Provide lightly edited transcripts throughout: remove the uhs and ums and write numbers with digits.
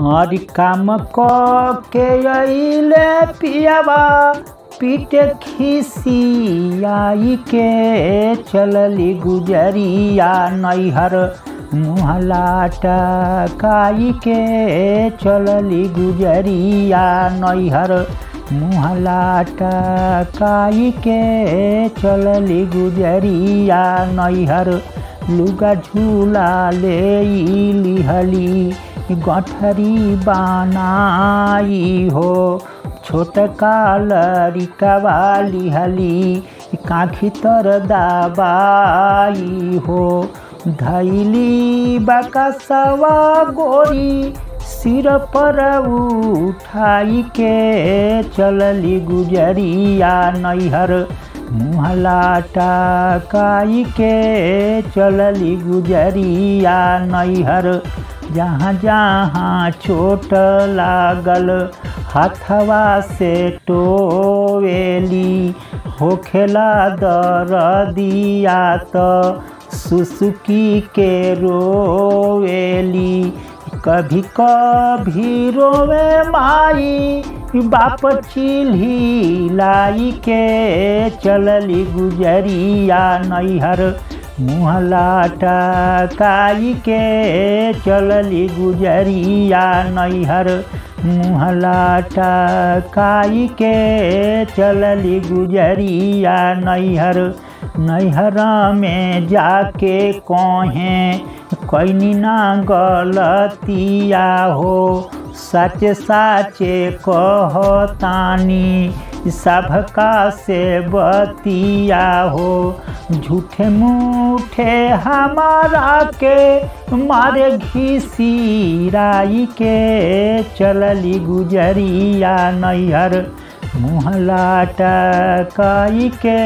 और काम के अइले पियावा पीटे खिसियाई के चलली गुजरिया नैहर मुहला टकाई के चलली गुजरिया नैहर मुहला टकाई के चलली गुजरिया नैहर लुगा झूला ले लिहली गठरी बनाई हो छोटका लड़िकवा लिहली काखी तर दबाई हो धैली बकसवा गोरी सिर पर उठाई के चलली गुजरिया नैहर मुहला टकाई के चलली गुजरिया नैहर जहाँ जहाँ चोट लागल हाथवा से टोवेली होखेला दरदिया त सुसुकी के रोवेली कभी कभी रोवे माई बाप चिल्हिलाई के चलली गुजरिया नैहर मुहला टकाई के चलली गुजरिया नैहर मुहला टकाई के चलली गुजरिया नैहर नैहर में जाके कहें कैनी ना गलतिया हो साचे साचे कहतानी सबका से बतिया हो झूठे मूठे हमारा के मारे घिसिराई के चलली गुजरिया नैहर मुहला टकाई के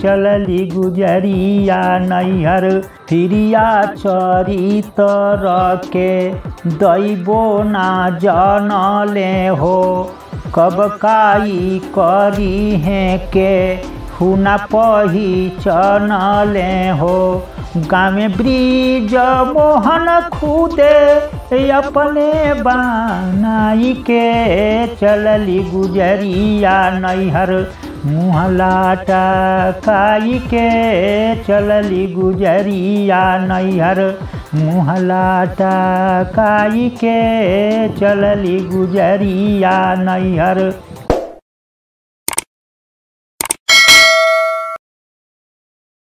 चलली गुजरिया नैहर तिरिया चरितर के दैबो ना जानले हो कब काई करी हैं के हुना पहिचनले हो गाँव में ब्रिज मोहन खुदे अपने बनाई के चलली गुजरिया नैहर मुहला टकाई के चलली गुजरिया नैहर मुहला टकाई के चलली गुजरिया नैहर।